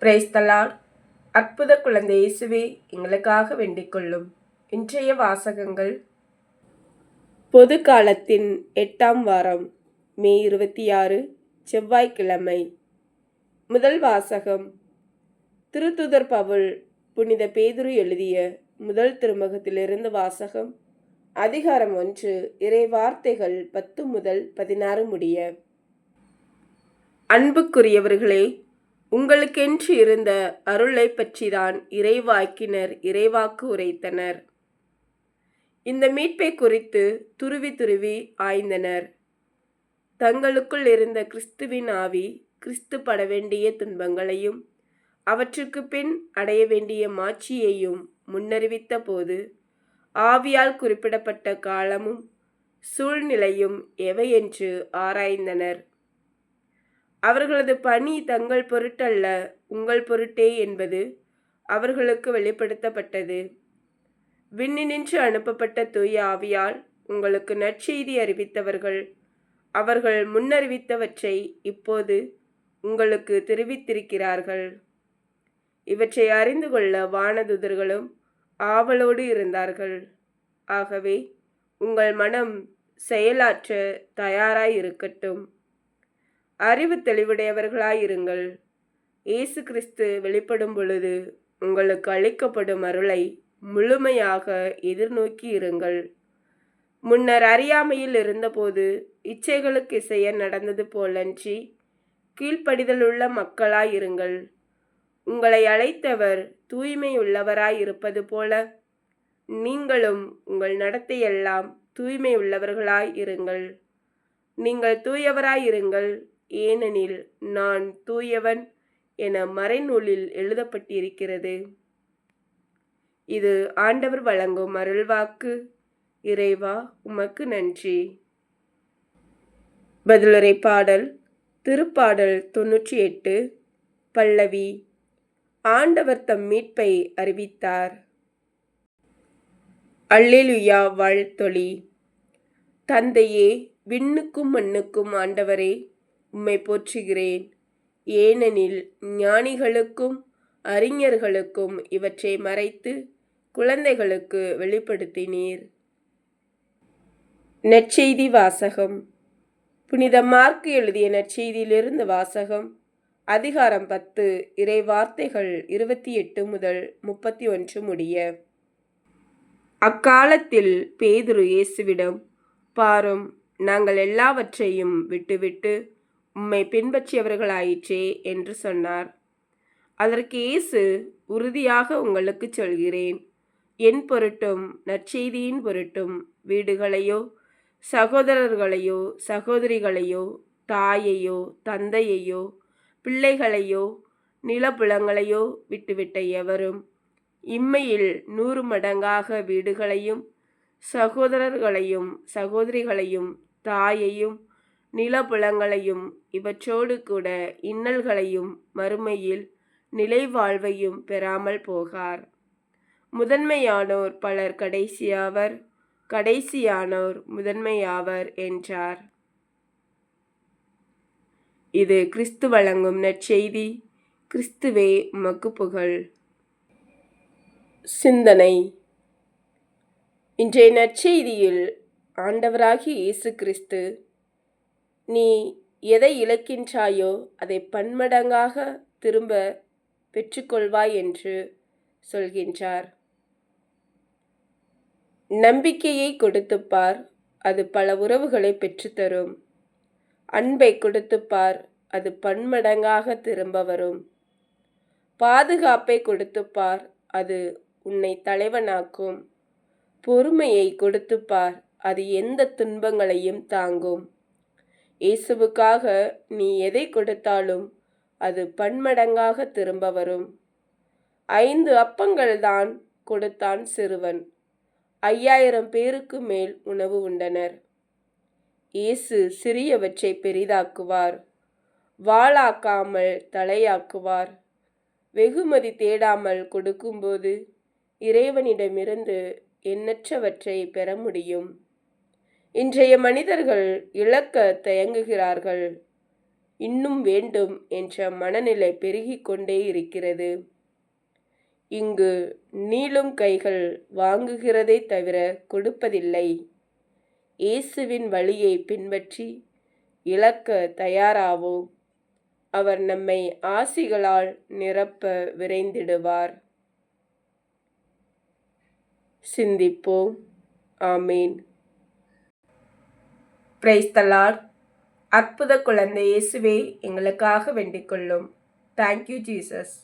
Praise the Lord. அற்புத குழந்தை இயேசுவே, எங்களுக்காக வேண்டிக் கொள்ளும். இன்றைய வாசகங்கள் பொது காலத்தின் 8ஆம் வாரம், மே 26, செவ்வாய்க்கிழமை. முதல் வாசகம் திருத்தூதர் பவுல் புனித பேதுரு எழுதிய முதல் திருமுகத்திலிருந்து வாசகம். அதிகாரம் 1, இறை வார்த்தைகள் 10 முதல் 16 முடிய. அன்புக்குரியவர்களே, உங்களுக்கென்று இருந்த அருளை பற்றிதான் இறைவாக்கினர் இறைவாக்கு உரைத்தனர். இந்த மீட்பை குறித்து துருவி துருவி ஆய்ந்தனர். தங்களுக்குள் இருந்த கிறிஸ்துவின் ஆவி கிறிஸ்து பட வேண்டிய துன்பங்களையும் அவற்றுக்கு பின் அடைய வேண்டிய மாட்சியையும் முன்னறிவித்த போது ஆவியால் குறிப்பிடப்பட்ட காலமும் சூழ்நிலையும் எவையென்று ஆராய்ந்தனர். அவர்களது பணி தங்கள் பொருட்டல்ல, உங்கள் பொருட்டே என்பது அவர்களுக்கு வெளிப்படுத்தப்பட்டது. விண்ணினின்று அனுப்பப்பட்ட தூய ஆவியால் உங்களுக்கு நற்செய்தி அறிவித்தவர்கள் அவர்கள் முன்னறிவித்தவற்றை இப்போது உங்களுக்கு தெரிவித்திருக்கிறார்கள். இவற்றை அறிந்து கொள்ள வானதூதர்களும் ஆவலோடு இருந்தார்கள். ஆகவே உங்கள் மனம் செயலாற்ற தயாராய் இருக்கட்டும். அறிவு தெளிவுடையவர்களாயிருங்கள். இயேசு கிறிஸ்து வெளிப்படும் பொழுது உங்களுக்கு அளிக்கப்படும் அருளை முழுமையாக எதிர்நோக்கி இருங்கள். முன்னர் அறியாமையில் இருந்தபோது இச்சைகளுக்கு இசைய நடந்தது போலன்றி கீழ்ப்படிதலுள்ள மக்களாயிருங்கள். உங்களை அழைத்தவர் தூய்மையுள்ளவராயிருப்பது போல நீங்களும் உங்கள் நடத்தையெல்லாம் தூய்மையுள்ளவர்களாய் இருங்கள். நீங்கள் தூயவராயிருங்கள், ஏனெனில் நான் தூயவன் என மறைநூலில் எழுதப்பட்டிருக்கிறது. இது ஆண்டவர் வழங்கும் அருள்வாக்கு. இறைவா, உமக்கு நன்றி. பதிலுரை பாடல். திருப்பாடல் 98, பல்லவி. ஆண்டவர் தம் மீட்பை அறிவித்தார். அல்லேலுயா வாழ்த்தொலி. தந்தையே, விண்ணுக்கும் மண்ணுக்கும் ஆண்டவரே, உம்மை போற்றுகிறேன். ஏனெனில் ஞானிகளுக்கும் அறிஞர்களுக்கும் இவற்றை மறைத்து குழந்தைகளுக்கு வெளிப்படுத்தினீர். நற்செய்தி வாசகம். புனித மார்க்கு எழுதிய நற்செய்தியிலிருந்து வாசகம். அதிகாரம் 10, இறை வார்த்தைகள் 28 முதல் 31 முடிய. அக்காலத்தில் பேதுரு இயேசுவிடம், பாரும், நாங்கள் எல்லாவற்றையும் விட்டுவிட்டு உம்மை பின்பற்றியவர்களாயிற்றே என்று சொன்னார். அதற்கு இயேசு, உறுதியாக உங்களுக்கு சொல்கிறேன், என் பொருட்டும் நற்செய்தியின் பொருட்டும் வீடுகளையோ சகோதரர்களையோ சகோதரிகளையோ தாயையோ தந்தையையோ பிள்ளைகளையோ நிலப்புலங்களையோ விட்டுவிட்ட எவரும் இம்மையில் 100 மடங்காக வீடுகளையும் சகோதரர்களையும் சகோதரிகளையும் தாயையும் நிலப்புலங்களையும் இவற்றோடு கூட இன்னல்களையும் மறுமையில் நிலைவாழ்வையும் பெறாமல் போகார். முதன்மையானோர் பலர் கடைசியாவர், கடைசியானோர் முதன்மையாவர் என்றார். இது கிறிஸ்து வழங்கும் நற்செய்தி. கிறிஸ்துவே, உமக்கு புகழ். சிந்தனை. இன்றைய நற்செய்தியில் ஆண்டவராகிய இயேசு கிறிஸ்து, நீ எதை இழக்கின்றாயோ அதை பன்மடங்காக திரும்ப பெற்றுக்கொள்வாய் என்று சொல்கின்றார். நம்பிக்கையை கொடுத்துப்பார், அது பல உறவுகளை பெற்றுத்தரும். அன்பை கொடுத்துப்பார், அது பன்மடங்காக திரும்ப வரும். பாதுகாப்பை கொடுத்துப்பார், அது உன்னை தலைவனாக்கும். பொறுமையை கொடுத்துப்பார், அது எந்த துன்பங்களையும் தாங்கும். இயேசுவுக்காக நீ எதை கொடுத்தாலும் அது பன்மடங்காக திரும்ப வரும். 5 அப்பங்கள்தான் கொடுத்தான் சிறுவன். 5000 பேருக்கு மேல் உணவு உண்டனர். இயேசு சிறியவற்றை பெரிதாக்குவார், வாளாக்காமல் தலையாக்குவார். வெகுமதி தேடாமல் கொடுக்கும்போது இறைவனிடமிருந்து எண்ணற்றவற்றை பெற முடியும். இன்றைய மனிதர்கள் இழக்க தயங்குகிறார்கள். இன்னும் வேண்டும் என்ற மனநிலை பெருகிக் கொண்டே இருக்கிறது. இங்கு நீளும் கைகள் வாங்குகிறதை தவிர கொடுப்பதில்லை. இயேசுவின் வழியை பின்பற்றி இழக்க தயாராவோம். அவர் நம்மை ஆசிகளால் நிரப்ப விரைந்திடுவார். சிந்திப்போம். ஆமீன். Praise the Lord. அற்புத குழந்தை இயேசுவே, எங்களுக்காக வேண்டிக் கொள்ளும். Thank you Jesus.